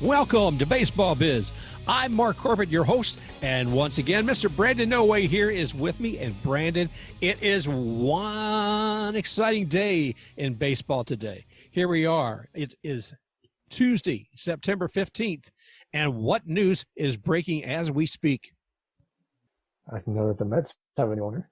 Welcome to Baseball Biz. I'm Mark Corbett, your host, and once again, Mr. Brandon No Way here is with me. And Brandon, it is one exciting day in baseball today. Here we are. It is Tuesday, September 15th, and what news is breaking as we speak? I know that the Mets have a new owner.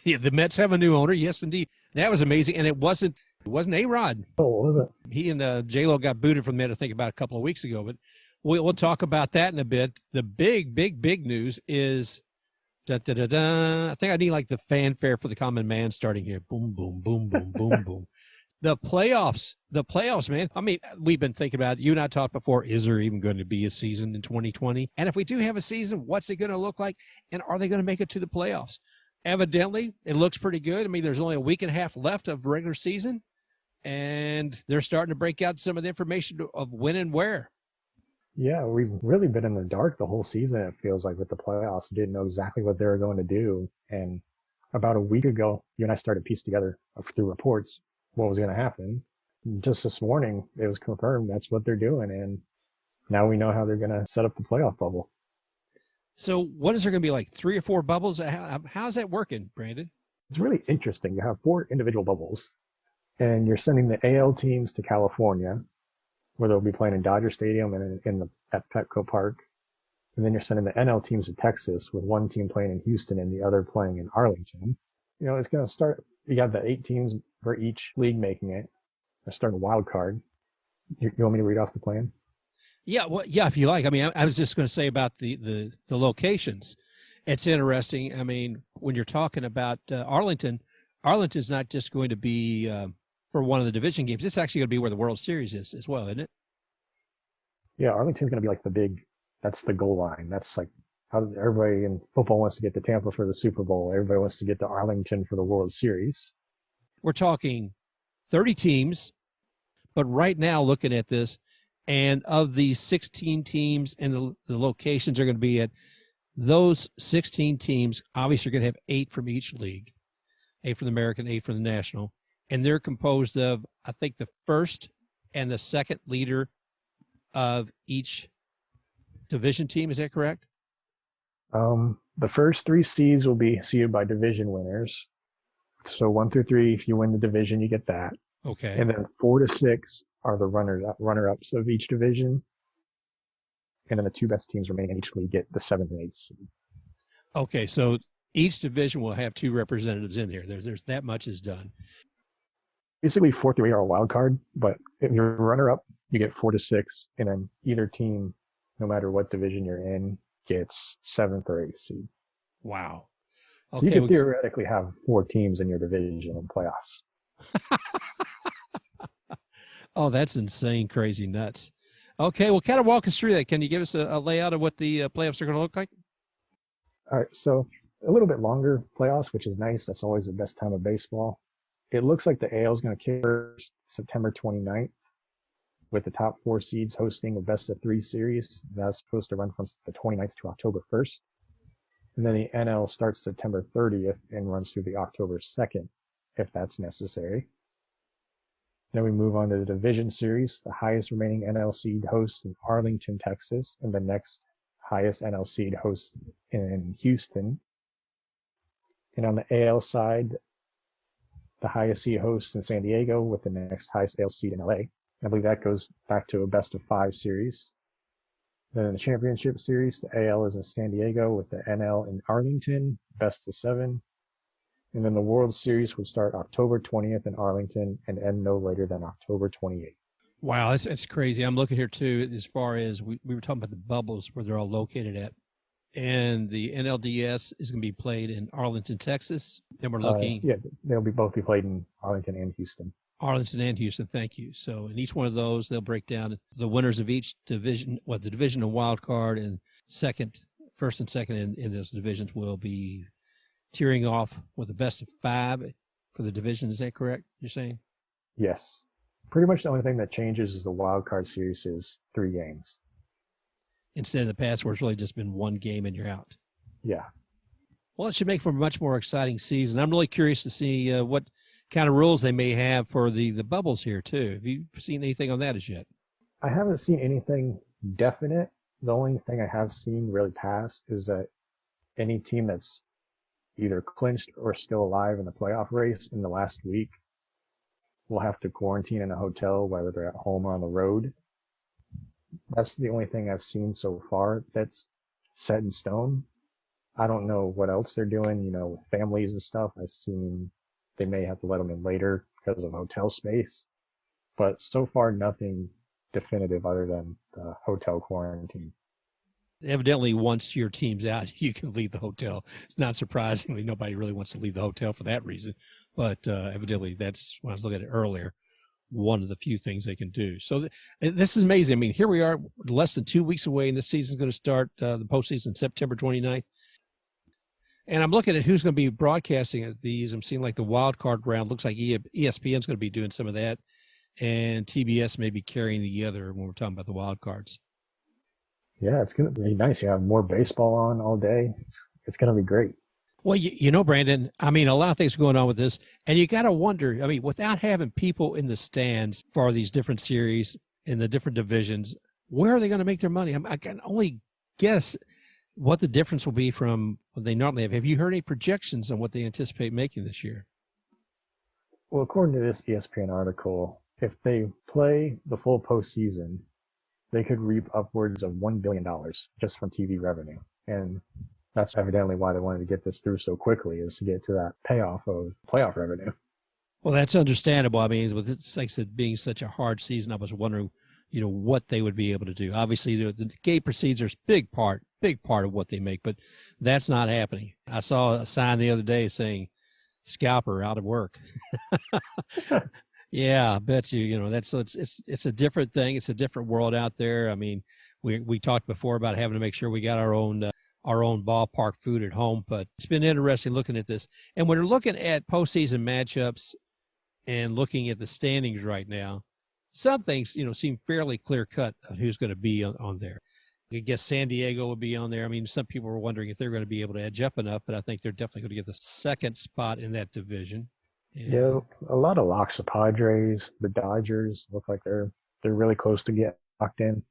Yeah, the Mets have a new owner. Yes, indeed. That was amazing, and it wasn't A-Rod. Oh, what was it? He and J-Lo got booted from the Met, I think, about a couple of weeks ago, but we'll talk about that in a bit. The big news is, I think I need like the fanfare for the common man starting here. Boom, boom, boom, boom, boom, boom. The playoffs, man. I mean, we've been thinking about it. You and I talked before, is there even going to be a season in 2020? And if we do have a season, what's it going to look like? And are they going to make it to the playoffs? Evidently, it looks pretty good. I mean, there's only a week and a half left of regular season, and they're starting to break out some of the information of when and where. Yeah, we've really been in the dark the whole season, it feels like, with the playoffs. We didn't know exactly what they were going to do. And about a week ago, you and I started to piece together through reports what was going to happen. Just this morning, it was confirmed that's what they're doing. And now we know how they're going to set up the playoff bubble. So what is there going to be, like 3 or 4 bubbles? How's that working, Brandon? It's really interesting. You have 4 individual bubbles, and you're sending the AL teams to California, where they'll be playing in Dodger Stadium and at Petco Park. And then you're sending the NL teams to Texas, with one team playing in Houston and the other playing in Arlington. You know, it's going to start, you got the 8 teams for each league making it. They're starting a wild card. You want me to read off the plan? Yeah, well, yeah, if you like. I mean, I was just going to say about the locations. It's interesting. I mean, when you're talking about Arlington's not just going to be for one of the division games. It's actually going to be where the World Series is as well, isn't it? Yeah, Arlington's going to be like that's the goal line. That's like how everybody in football wants to get to Tampa for the Super Bowl. Everybody wants to get to Arlington for the World Series. We're talking 30 teams, but right now looking at this, and of the 16 teams and the locations are going to be at, those 16 teams, obviously, are going to have 8 from each league, 8 from the American, 8 from the National. And they're composed of, I think, the first and the second leader of each division team. Is that correct? The first 3 seeds will be seeded by division winners. So 1 through 3, if you win the division, you get that. Okay. And then 4 to 6 are the runner-ups of each division. And then the 2 best teams remaining in each league get the 7th and 8th seed. Okay, so each division will have 2 representatives in there. There's that much is done. Basically, 4 through 8 are a wild card, but if you're a runner-up, you get 4 to 6, and then either team, no matter what division you're in, gets 7th or 8th seed. Wow. So you could theoretically have 4 teams in your division in playoffs. Oh, that's insane, crazy nuts. Okay, well, kind of walk us through that. Can you give us a layout of what the playoffs are going to look like? All right, so a little bit longer playoffs, which is nice. That's always the best time of baseball. It looks like the AL is going to kick first September 29th, with the top 4 seeds hosting a best-of-3 series. That's supposed to run from the 29th to October 1st. And then the NL starts September 30th and runs through the October 2nd, if that's necessary. Then we move on to the division series. The highest remaining NL seed hosts in Arlington, Texas, and the next highest NL seed hosts in Houston. And on the AL side, the highest seed hosts in San Diego, with the next highest AL seed in LA. I believe that goes back to a best-of-5 series. Then in the championship series, the AL is in San Diego, with the NL in Arlington, best-of-7. And then the World Series would start October 20th in Arlington and end no later than October 28th. Wow, that's crazy. I'm looking here, too, as far as we were talking about the bubbles where they're all located at. And the NLDS is going to be played in Arlington, Texas. And we're looking. Yeah, they'll both be played in Arlington and Houston. Arlington and Houston, thank you. So in each one of those, they'll break down the winners of each division, the division and wild card, and first and second in those divisions will be tearing off with the best of 5 for the division. Is that correct, you're saying? Yes. Pretty much the only thing that changes is the wild card series is 3 games. Instead of the past where it's really just been 1 game and you're out. Yeah. Well, it should make for a much more exciting season. I'm really curious to see what kind of rules they may have for the bubbles here, too. Have you seen anything on that as yet? I haven't seen anything definite. The only thing I have seen really pass is that any team that's either clinched or still alive in the playoff race in the last week will have to quarantine in a hotel, whether they're at home or on the road. That's the only thing I've seen so far that's set in stone. I don't know what else they're doing, with families and stuff. I've seen they may have to let them in later because of hotel space, but so far nothing definitive other than the hotel quarantine. Evidently, once your team's out, you can leave the hotel. It's not surprisingly, nobody really wants to leave the hotel for that reason. But evidently, that's when I was looking at it earlier, one of the few things they can do. So this is amazing. I mean, here we are less than 2 weeks away, and this season's going to start, the postseason, September 29th. And I'm looking at who's going to be broadcasting at these. I'm seeing like the wild card round. Looks like ESPN's going to be doing some of that, and TBS may be carrying the other when we're talking about the wild cards. Yeah, it's going to be nice. You have more baseball on all day. It's going to be great. Well, Brandon, I mean, a lot of things are going on with this, and you got to wonder, I mean, without having people in the stands for these different series in the different divisions, where are they going to make their money? I can only guess what the difference will be from what they normally have. Have you heard any projections on what they anticipate making this year? Well, according to this ESPN article, if they play the full postseason, they could reap upwards of $1 billion just from TV revenue. And that's evidently why they wanted to get this through so quickly, is to get to that payoff of playoff revenue. Well, that's understandable. I mean, with it, like I said, being such a hard season, I was wondering, what they would be able to do. Obviously, the gate procedures, big part of what they make, but that's not happening. I saw a sign the other day saying, "Scalper out of work." Yeah, I bet you, that's, so it's a different thing. It's a different world out there. I mean, we talked before about having to make sure we got our own ballpark food at home, but it's been interesting looking at this. And when we're looking at postseason matchups and looking at the standings right now, some things, seem fairly clear cut on who's going to be on there. I guess San Diego will be on there. I mean, some people were wondering if they're going to be able to edge up enough, but I think they're definitely going to get the second spot in that division. Yeah, a lot of locks. The Padres, the Dodgers look like they're really close to get locked in.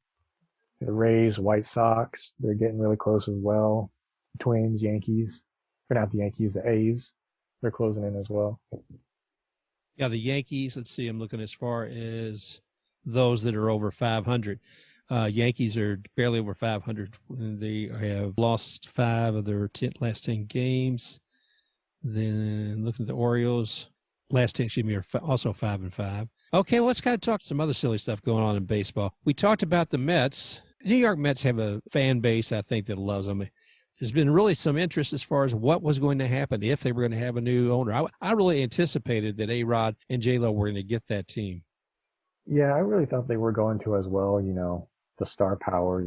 The Rays, White Sox, they're getting really close as well. Twins, Yankees, or not the Yankees, the A's, they're closing in as well. Yeah, the Yankees, let's see, I'm looking as far as those that are over 500. Yankees are barely over 500. They have lost 5 of their last 10 games. Then looking at the Orioles, last 10, are also 5-5. Okay, well, let's kind of talk some other silly stuff going on in baseball. We talked about the Mets. New York Mets have a fan base, I think, that loves them. There's been really some interest as far as what was going to happen if they were going to have a new owner. I really anticipated that A-Rod and J-Lo were going to get that team. Yeah, I really thought they were going to as well. The star power,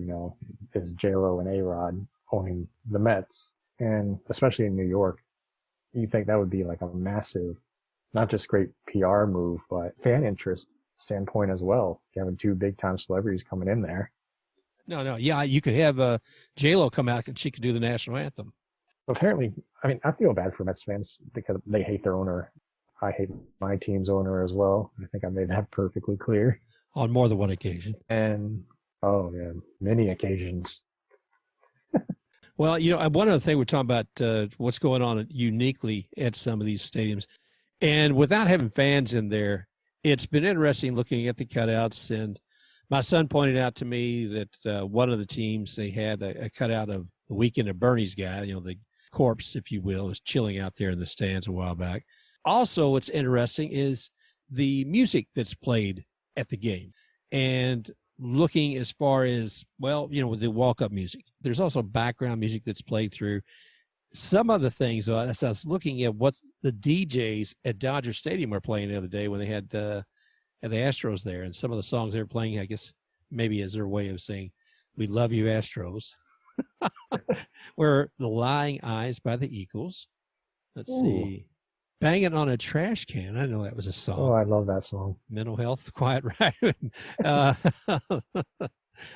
is J-Lo and A-Rod owning the Mets. And especially in New York, you think that would be like a massive, not just great PR move, but fan interest standpoint as well. Having 2 big-time celebrities coming in there. No. Yeah, you could have J-Lo come out and she could do the national anthem. Apparently, I mean, I feel bad for Mets fans because they hate their owner. I hate my team's owner as well. I think I made that perfectly clear. On more than one occasion. And, oh, yeah, many occasions. Well, one other thing we're talking about what's going on uniquely at some of these stadiums. And without having fans in there, it's been interesting looking at the cutouts. And my son pointed out to me that one of the teams, they had a cutout of the Weekend at Bernie's guy, the corpse, if you will, is chilling out there in the stands a while back. Also, what's interesting is the music that's played at the game. And looking as far as, the walk-up music. There's also background music that's played through. Some of the things, as I was looking at what the DJs at Dodger Stadium were playing the other day when they had the Astros there, and some of the songs they were playing, I guess, maybe as their way of saying, "We love you, Astros," were The Lying Eyes by the Eagles. Let's see. Banging on a Trash Can. I know that was a song. Oh, I love that song. Mental Health, Quiet Riot.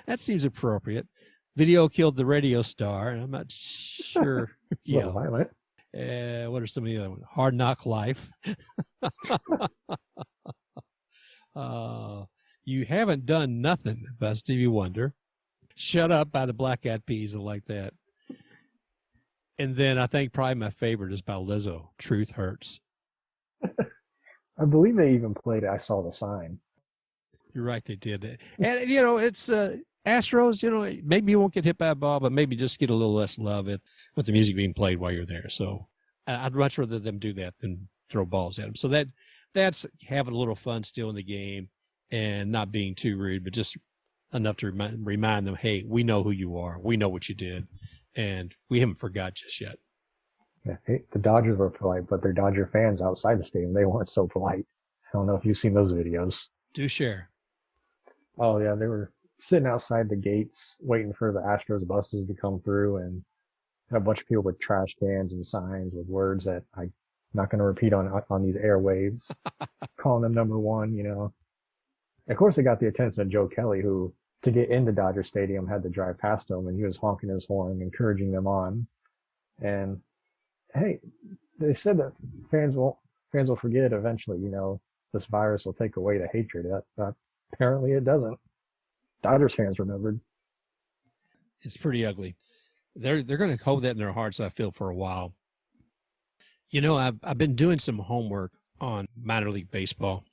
That seems appropriate. Video Killed the Radio Star. I'm not sure. Yeah. Violent. What are some of the other ones? Hard Knock Life. You Haven't Done Nothing by Stevie Wonder. Shut Up by the Black Eyed Peas, I like that. And then I think probably my favorite is by Lizzo, Truth Hurts. I believe they even played it. I Saw the Sign. You're right, they did. And, it's Astros, maybe you won't get hit by a ball, but maybe just get a little less love with the music being played while you're there. So I'd much rather them do that than throw balls at them. So that's having a little fun still in the game and not being too rude, but just enough to remind them, hey, we know who you are. We know what you did, and we haven't forgot just yet. Yeah, the Dodgers were polite, but their Dodger fans outside the stadium, they weren't so polite. I don't know if you've seen those videos. Do share. Oh, yeah, they were sitting outside the gates waiting for the Astros buses to come through, and a bunch of people with trash cans and signs with words that I'm not going to repeat on these airwaves, calling them number one, Of course, it got the attention of Joe Kelly, who, to get into Dodger Stadium, had to drive past them, and he was honking his horn, encouraging them on. And hey, they said that fans will forget eventually. This virus will take away the hatred. Apparently, it doesn't. Dodgers fans remembered. It's pretty ugly. They're going to hold that in their hearts, I feel, for a while. I've been doing some homework on minor league baseball.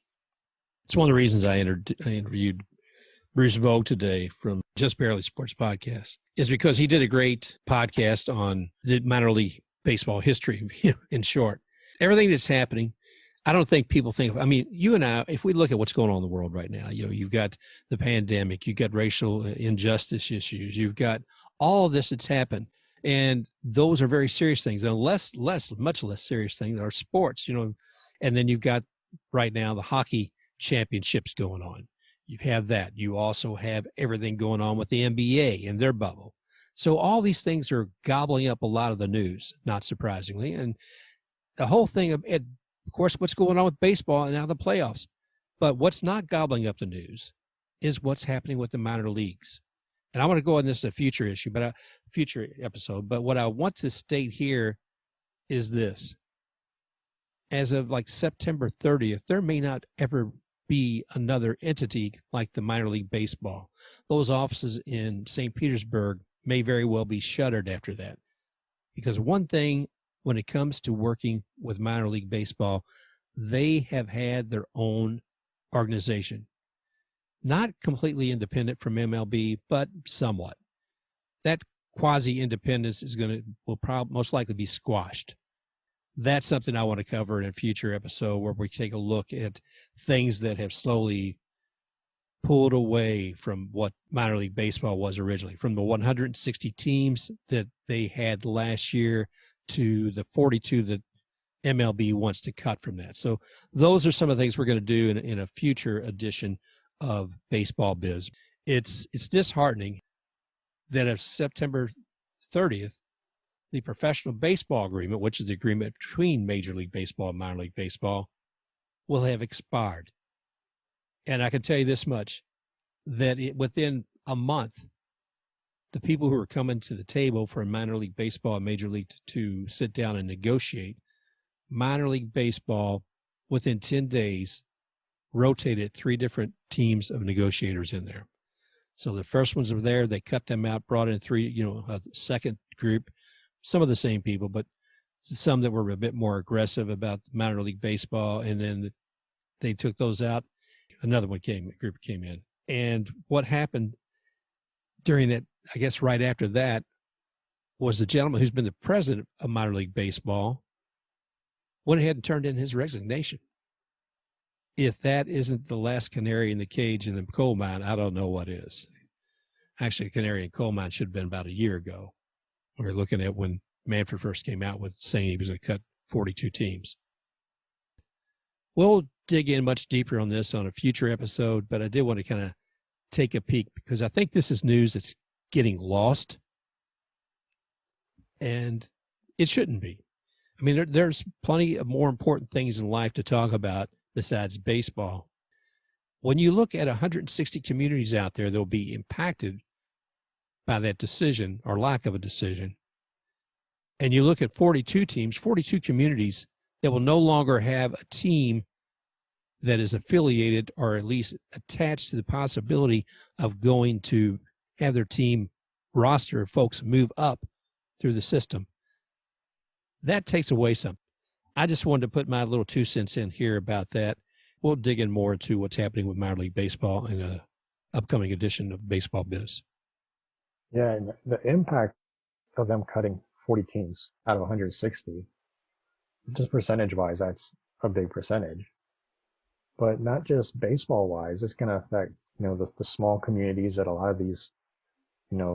It's one of the reasons I interviewed Bruce Vogt today from Just Barely Sports Podcast, is because he did a great podcast on the minor league baseball history, in short. Everything that's happening, I don't think people think of, you and I, if we look at what's going on in the world right now, you've got the pandemic, you've got racial injustice issues, you've got all of this that's happened. And those are very serious things. And much less serious things are sports, and then you've got right now the hockey championships going on. You have that. You also have everything going on with the NBA and their bubble. So all these things are gobbling up a lot of the news, not surprisingly. And the whole thing of course, what's going on with baseball and now the playoffs. But what's not gobbling up the news is what's happening with the minor leagues. And I want to go on this a future issue, but a future episode. But what I want to state here is this. As of like September 30th, there may not ever be another entity like the minor league baseball. Those offices in St. Petersburg may very well be shuttered after that. Because one thing, when it comes to working with minor league baseball, they have had their own organization. Not completely independent from MLB, but somewhat. That quasi-independence will probably most likely be squashed. That's something I want to cover in a future episode where we take a look at things that have slowly pulled away from what minor league baseball was originally, from the 160 teams that they had last year to the 42 that MLB wants to cut from that. So those are some of the things we're going to do in a future edition of Baseball Biz. It's disheartening that of September 30th, the professional baseball agreement, which is the agreement between Major League Baseball and minor league baseball, will have expired. And I can tell you this much, that within a month, the people who are coming to the table for minor league baseball and major league to sit down and negotiate, minor league baseball within 10 days rotated 3 different teams of negotiators in there. So the first ones were there, they cut them out, brought in 3, a second group, some of the same people, but some that were a bit more aggressive about minor league baseball. And then they took those out. Another group came in. And what happened during that, I guess right after that, was the gentleman who's been the president of minor league baseball went ahead and turned in his resignation. If that isn't the last canary in the cage in the coal mine, I don't know what is. Actually, canary in coal mine should have been about a year ago. We were looking at when Manfred first came out with saying he was going to cut 42 teams. We'll dig in much deeper on this on a future episode, but I did want to kind of take a peek because I think this is news that's getting lost, and it shouldn't be. I mean, there's plenty of more important things in life to talk about besides baseball. When you look at 160 communities out there that will be impacted by that decision or lack of a decision, and you look at 42 teams, 42 communities that will no longer have a team that is affiliated or at least attached to the possibility of going to have their team roster folks move up through the system. That takes away some. I just wanted to put my little 2 cents in here about that. We'll dig in more into what's happening with minor league baseball in an upcoming edition of BaseballBiz. Yeah, and the impact of them cutting 40 teams out of 160, just percentage-wise, that's a big percentage. But not just baseball-wise, it's going to affect, the small communities that a lot of these,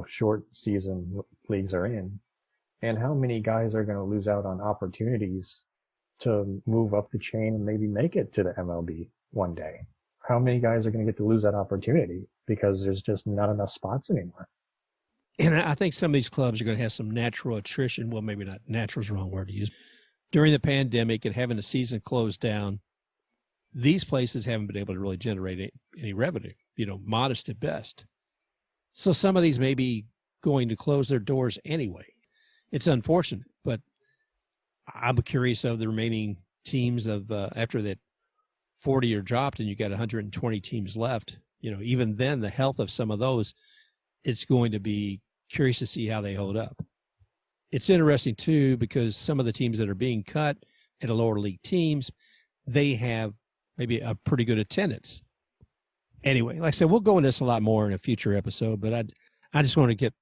short season leagues are in. And how many guys are going to lose out on opportunities to move up the chain and maybe make it to the MLB one day? How many guys are going to get to lose that opportunity because there's just not enough spots anymore? And I think some of these clubs are going to have some natural attrition. Well, maybe not natural is the wrong word to use. During the pandemic and having the season closed down, these places haven't been able to really generate any revenue, modest at best. So some of these may be going to close their doors anyway. It's unfortunate, but I'm curious of the remaining teams of after that 40 are dropped and you got 120 teams left. Even then, the health of some of those, it's going to be curious to see how they hold up. It's interesting too because some of the teams that are being cut at the lower league teams, they have maybe a pretty good attendance. Anyway, like I said, we'll go into this a lot more in a future episode, but I just want to get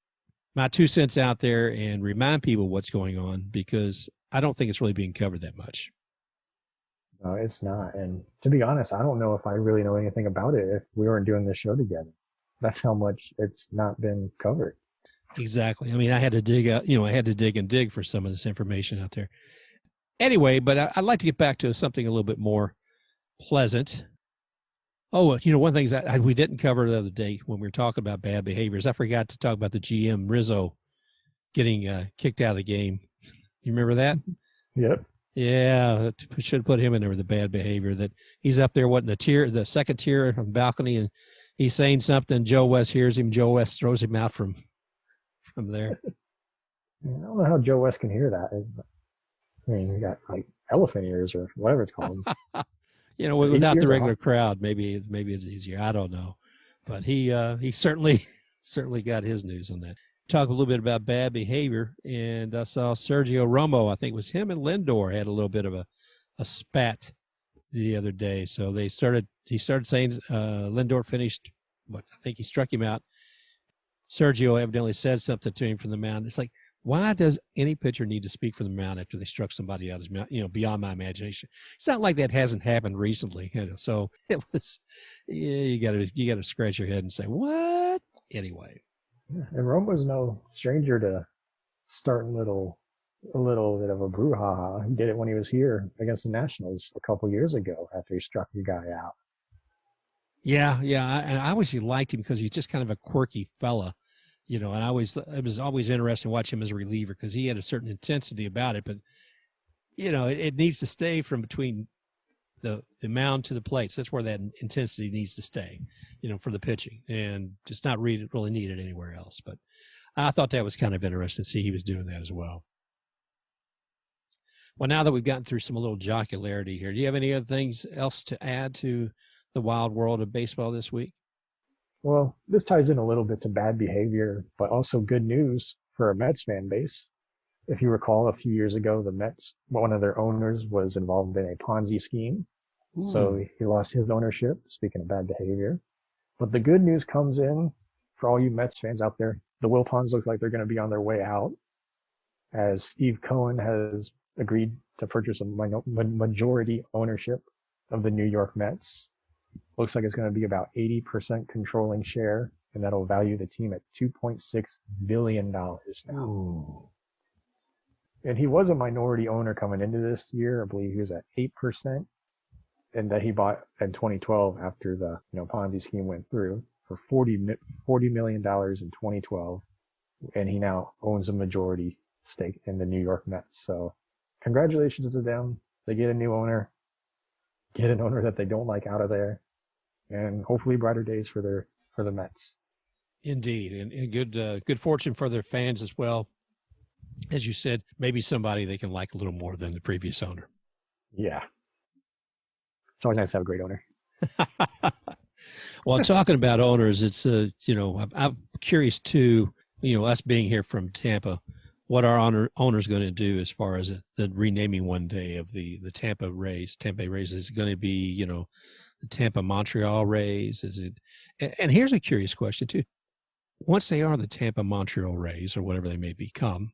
my 2 cents out there and remind people what's going on because I don't think it's really being covered that much. No, it's not. And to be honest, I don't know if I really know anything about it if we weren't doing this show together. That's how much it's not been covered. Exactly. I mean, I had to dig out, I had to dig for some of this information out there. Anyway, but I'd like to get back to something a little bit more pleasant. Oh, one thing that we didn't cover the other day when we were talking about bad behaviors, I forgot to talk about the GM Rizzo getting kicked out of the game. You remember that? Yep. Yeah, should have put him in there with the bad behavior. That he's up there, the second tier on the balcony, and he's saying something. Joe West hears him. Joe West throws him out from there. I don't know how Joe West can hear that. I mean, you got like elephant ears or whatever it's called. Without the regular crowd, maybe it's easier. I don't know, but he certainly got his news on that. Talk a little bit about bad behavior, and I saw Sergio Romo. I think it was him and Lindor had a little bit of a spat the other day. So he started saying Lindor finished. I think he struck him out. Sergio evidently said something to him from the mound. It's like, why does any pitcher need to speak from the mound after they struck somebody out of his mouth? Beyond my imagination. It's not like that hasn't happened recently. So it was, you got to scratch your head and say, what? Anyway. Yeah, and Romo's no stranger to starting a little bit of a brouhaha. He did it when he was here against the Nationals a couple years ago after he struck the guy out. Yeah. And I always liked him because he's just kind of a quirky fella. And it was always interesting to watch him as a reliever because he had a certain intensity about it. But, it needs to stay from between the mound to the plates. That's where that intensity needs to stay, for the pitching. And it's not really needed anywhere else. But I thought that was kind of interesting to see he was doing that as well. Well, now that we've gotten through some little jocularity here, do you have any other things else to add to the wild world of baseball this week? Well, this ties in a little bit to bad behavior, but also good news for a Mets fan base. If you recall, a few years ago, the Mets, one of their owners was involved in a Ponzi scheme. Ooh. So he lost his ownership, speaking of bad behavior. But the good news comes in for all you Mets fans out there. The Wilpons look like they're going to be on their way out, as Steve Cohen has agreed to purchase a majority ownership of the New York Mets. Looks like it's going to be about 80% controlling share, and that'll value the team at $2.6 billion now. Ooh. And he was a minority owner coming into this year. I believe he was at 8%, and that he bought in 2012 after the Ponzi scheme went through for $40 million in 2012, and he now owns a majority stake in the New York Mets. So congratulations to them. They get a new owner, get an owner that they don't like out of there, and hopefully brighter days for the Mets. Indeed, and good fortune for their fans as well. As you said, maybe somebody they can like a little more than the previous owner. Yeah. It's always nice to have a great owner. Well, talking about owners, it's I'm curious too. Us being here from Tampa, what our owners going to do as far as the renaming one day of the Tampa Rays. Tampa Rays is going to be the Tampa Montreal Rays. Is it? And here's a curious question too. Once they are the Tampa Montreal Rays or whatever they may become,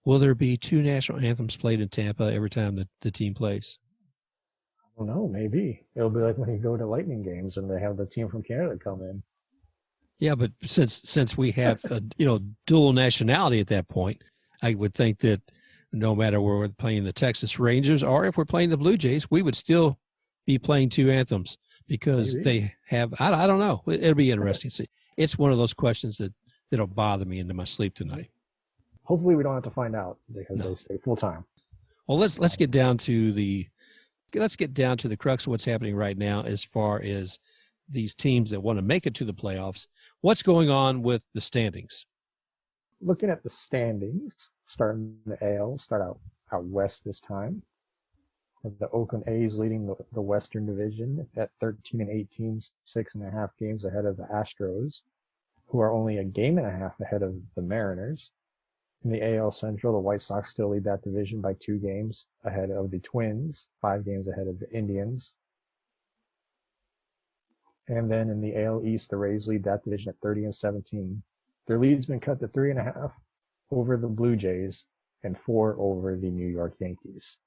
will there be two national anthems played in Tampa every time the team plays? I don't know, maybe. It'll be like when you go to Lightning games and they have the team from Canada come in. Yeah, but since we have dual nationality at that point, I would think that no matter where we're playing the Texas Rangers or if we're playing the Blue Jays, we would still be playing two anthems because they have. I don't know. It'll be interesting to see. It's one of those questions that'll bother me into my sleep tonight. Hopefully, we don't have to find out because they stay full time. Well, let's get down to the crux of what's happening right now as far as these teams that want to make it to the playoffs. What's going on with the standings? Looking at the standings, starting the AL, start out west this time. The Oakland A's leading the Western Division at 13-18, 6.5 games ahead of the Astros, who are only a game and a half ahead of the Mariners. In the AL Central, the White Sox still lead that division by 2 games ahead of the Twins, 5 games ahead of the Indians. And then in the AL East, the Rays lead that division at 30-17. Their lead's been cut to 3.5 over the Blue Jays and 4 over the New York Yankees.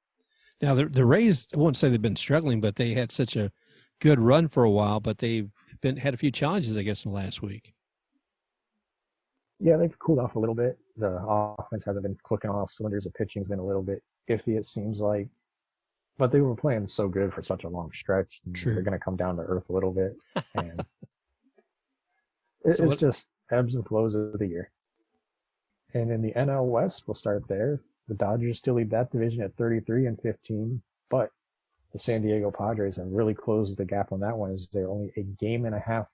Now, the Rays, I won't say they've been struggling, but they had such a good run for a while, but they've had a few challenges, I guess, in the last week. Yeah, they've cooled off a little bit. The offense hasn't been clicking off cylinders. The pitching's been a little bit iffy, it seems like. But they were playing so good for such a long stretch. They're going to come down to earth a little bit. And it's just ebbs and flows of the year. And in the NL West, we'll start there. The Dodgers still lead that division at 33-15, but the San Diego Padres have really closed the gap on that one as they're only a game and a half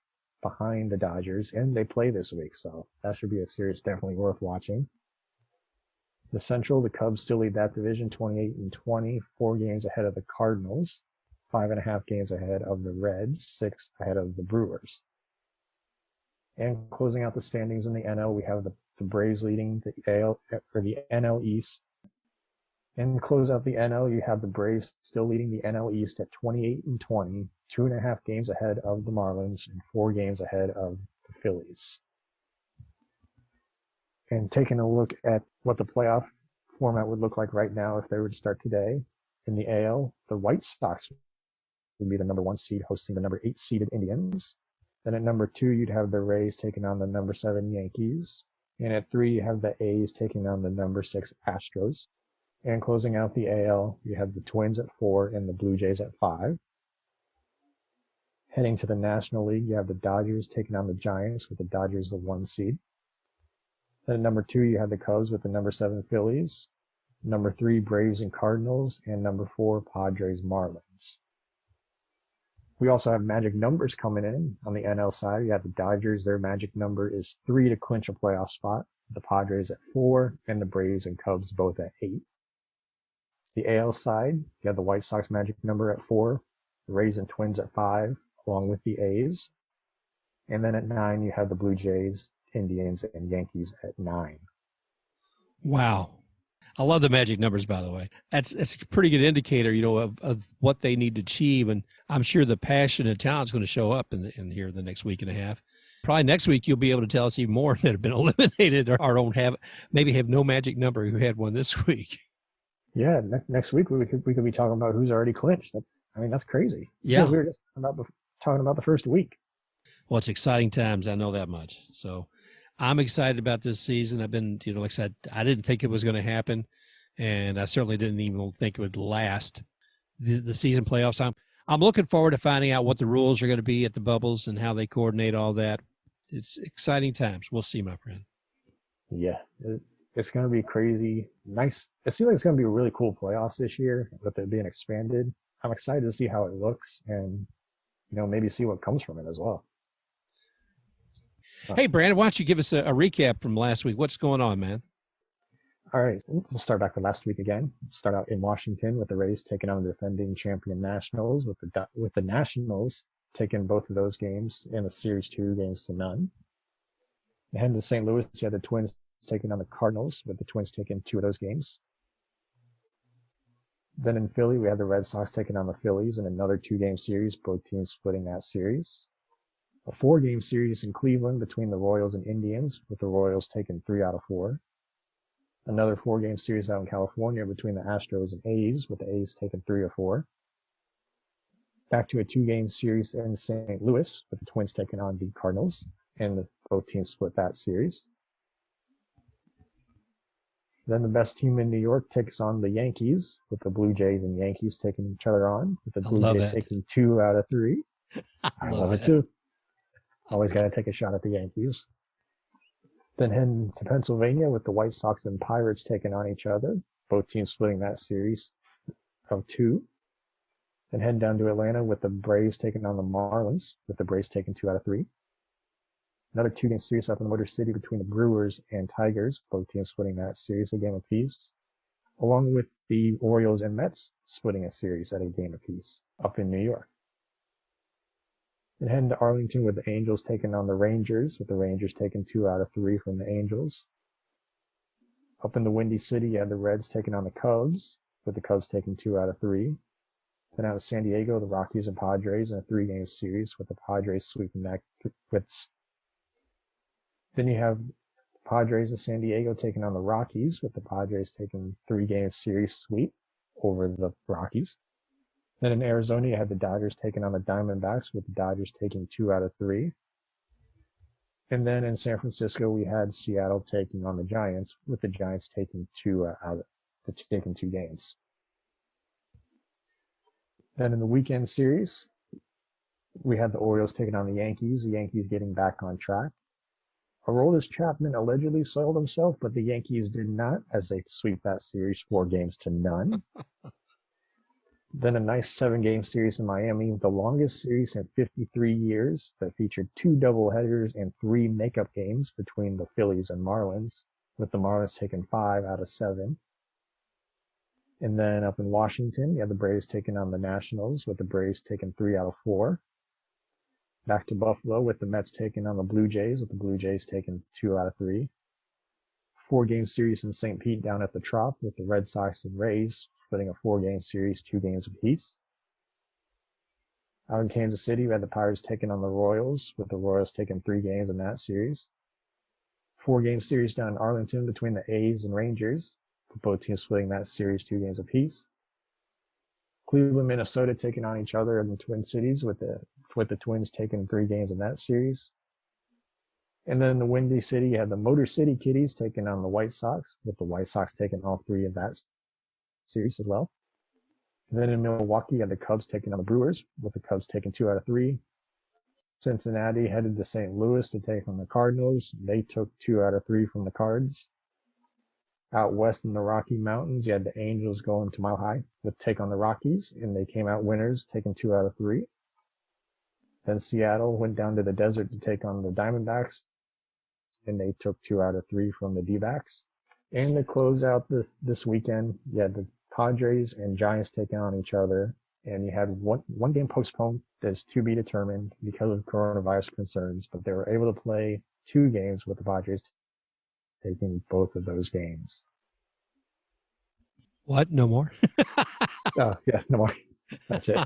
behind the Dodgers, and they play this week, so that should be a series definitely worth watching. The Central, the Cubs still lead that division 28-20, 4 games ahead of the Cardinals, 5.5 games ahead of the Reds, 6 ahead of the Brewers. And closing out the standings in the NL, we have the Braves leading the NL East. And close out the NL, you have the Braves still leading the NL East at 28-20, 2.5 games ahead of the Marlins and 4 games ahead of the Phillies. And taking a look at what the playoff format would look like right now if they were to start today, in the AL, the White Sox would be the number 1 seed hosting the number 8 seeded Indians. Then at number 2, you'd have the Rays taking on the number 7 Yankees. And at 3, you have the A's taking on the number 6 Astros. And closing out the AL, you have the Twins at 4 and the Blue Jays at 5. Heading to the National League, you have the Dodgers taking on the Giants with the Dodgers the 1 seed. Then at number 2, you have the Cubs with the number 7 Phillies. Number 3, Braves and Cardinals. And number 4, Padres Marlins. We also have magic numbers coming in on the NL side. You have the Dodgers. Their magic number is 3 to clinch a playoff spot. The Padres at 4 and the Braves and Cubs both at 8. The AL side, you have the White Sox magic number at 4, the Rays and Twins at 5, along with the A's. And then at 9, you have the Blue Jays, Indians, and Yankees at 9. Wow. I love the magic numbers, by the way. That's a pretty good indicator, of what they need to achieve. And I'm sure the passion and talent is going to show up in here the next week and a half. Probably next week, you'll be able to tell us even more that have been eliminated or don't have, maybe have no magic number who had one this week. Yeah, next week we could be talking about who's already clinched. That's crazy. Yeah. We were just talking about the first week. Well, it's exciting times. I know that much. So I'm excited about this season. I've been, like I said, I didn't think it was going to happen, and I certainly didn't even think it would last the season playoffs. I'm looking forward to finding out what the rules are going to be at the bubbles and how they coordinate all that. It's exciting times. We'll see, my friend. Yeah, it's going to be crazy. Nice. It seems like it's going to be a really cool playoffs this year with it being expanded. I'm excited to see how it looks and, maybe see what comes from it as well. Hey, Brandon, why don't you give us a recap from last week? What's going on, man? All right, we'll start back with last week again. Start out in Washington with the Rays taking on the defending champion Nationals, with the Nationals taking both of those games in a series 2-0. Heading to St. Louis, you had the Twins taking on the Cardinals, with the Twins taking 2 of those games. Then in Philly, we had the Red Sox taking on the Phillies in another 2-game series, both teams splitting that series. A 4-game series in Cleveland between the Royals and Indians, with the Royals taking 3 out of 4. Another 4-game series out in California between the Astros and A's, with the A's taking 3 of 4. Back to a 2-game series in St. Louis, with the Twins taking on the Cardinals, and both teams split that series. Then the best team in New York takes on the Yankees, with the Blue Jays and Yankees taking each other on, with the Blue Jays taking 2 out of 3. I love it too. Always got to take a shot at the Yankees. Then heading to Pennsylvania with the White Sox and Pirates taking on each other, both teams splitting that series of 2. Then heading down to Atlanta with the Braves taking on the Marlins, with the Braves taking 2 out of 3. Another 2-game series up in Motor City between the Brewers and Tigers, both teams splitting that series a game apiece, along with the Orioles and Mets splitting a series at a game apiece up in New York. And heading to Arlington with the Angels taking on the Rangers, with the Rangers taking 2 out of 3 from the Angels. Up in the Windy City, you had the Reds taking on the Cubs, with the Cubs taking 2 out of 3. Then out of San Diego, the Rockies and Padres in a 3-game series, with the Padres sweeping that with. Then you have Padres of San Diego taking on the Rockies, with the Padres taking 3-game series sweep over the Rockies. Then in Arizona, you had the Dodgers taking on the Diamondbacks, with the Dodgers taking 2 out of 3. And then in San Francisco, we had Seattle taking on the Giants, with the Giants taking 2 games. Then in the weekend series, we had the Orioles taking on the Yankees getting back on track. Aroldis Chapman allegedly soiled himself, but the Yankees did not, as they sweep that series 4-0. Then a nice 7-game series in Miami, the longest series in 53 years, that featured 2 doubleheaders and 3 makeup games between the Phillies and Marlins, with the Marlins taking 5 out of 7. And then up in Washington, you had the Braves taking on the Nationals, with the Braves taking 3 out of 4. Back to Buffalo with the Mets taking on the Blue Jays, with the Blue Jays taking 2 out of 3. 4-game series in St. Pete down at the Trop, with the Red Sox and Rays splitting a 4-game series, 2 games apiece. Out in Kansas City, we had the Pirates taking on the Royals, with the Royals taking 3 games in that series. 4-game series down in Arlington between the A's and Rangers, with both teams splitting that series 2 games apiece. Cleveland, Minnesota taking on each other in the Twin Cities, with the Twins taking 3 games in that series. And then in the Windy City, you had the Motor City Kitties taking on the White Sox, with the White Sox taking all 3 of that series as well. And then in Milwaukee, you had the Cubs taking on the Brewers, with the Cubs taking 2 out of 3. Cincinnati headed to St. Louis to take on the Cardinals. They took 2 out of 3 from the Cards. Out west in the Rocky Mountains, you had the Angels going to Mile High to take on the Rockies, and they came out winners, taking 2 out of 3. Then Seattle went down to the desert to take on the Diamondbacks, and they took 2 out of 3 from the D-backs. And to close out this weekend, you had the Padres and Giants taking on each other, and you had one game postponed that's to be determined because of coronavirus concerns, but they were able to play 2 games with the Padres taking both of those games. What? No more? Oh, yes, no more. That's it.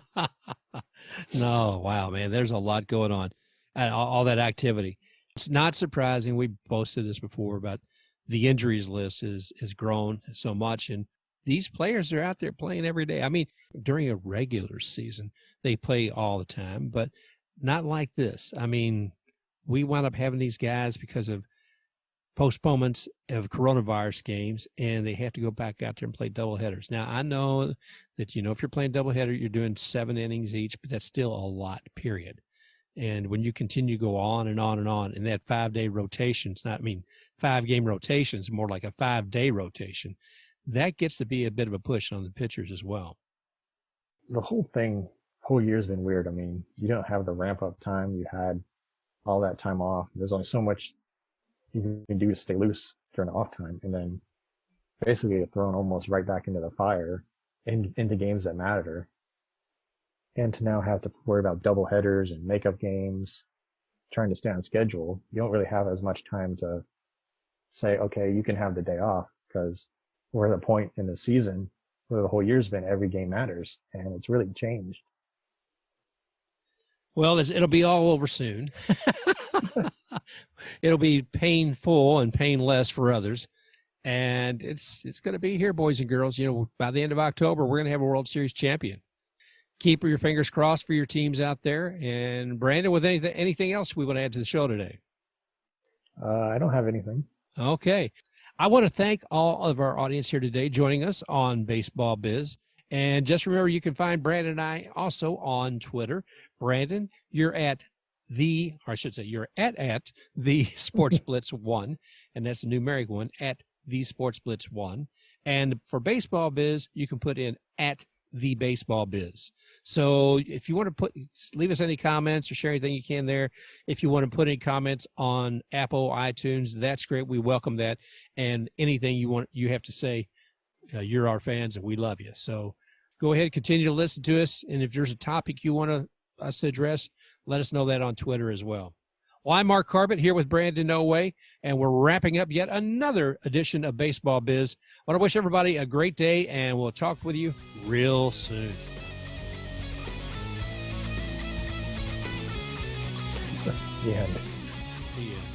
No, wow, man. There's a lot going on. And all that activity. It's not surprising. We posted this before, but the injuries list has grown so much. And these players are out there playing every day. I mean, during a regular season, they play all the time, but not like this. I mean, we wound up having these guys because of postponements of coronavirus games, and they have to go back out there and play doubleheaders. Now, I know that, if you're playing doubleheader, you're doing 7 innings each, but that's still a lot, period. And when you continue to go on and on and on, and that 5-day rotation, 5-game rotation is more like a 5-day rotation, that gets to be a bit of a push on the pitchers as well. The whole year's been weird. I mean, you don't have the ramp-up time. You had all that time off. There's only so much you can do to stay loose during the off time, and then basically get thrown almost right back into the fire into games that matter. And to now have to worry about double headers and makeup games, trying to stay on schedule, you don't really have as much time to say, okay, you can have the day off, because we're at a point in the season where the whole year's been every game matters, and it's really changed. Well, it'll be all over soon. It'll be painful and painless for others. And it's going to be here, boys and girls. You know, by the end of October, we're going to have a World Series champion. Keep your fingers crossed for your teams out there. And Brandon, with anything else we want to add to the show today? I don't have anything. Okay. I want to thank all of our audience here today joining us on Baseball Biz. And just remember, you can find Brandon and I also on Twitter. Brandon, you're at the Sports Blitz 1, and that's a numeric one, at the Sports Blitz 1. And for Baseball Biz, you can put in at the Baseball Biz. So if you want to leave us any comments or share anything you can there. If you want to put any comments on Apple, iTunes, that's great. We welcome that. And anything you have to say, you're our fans and we love you. So go ahead, continue to listen to us. And if there's a topic you want us to address, let us know that on Twitter as well. Well, I'm Mark Carbett here with Brandon Noe, and we're wrapping up yet another edition of Baseball Biz. I want to wish everybody a great day, and we'll talk with you real soon. The end. The end.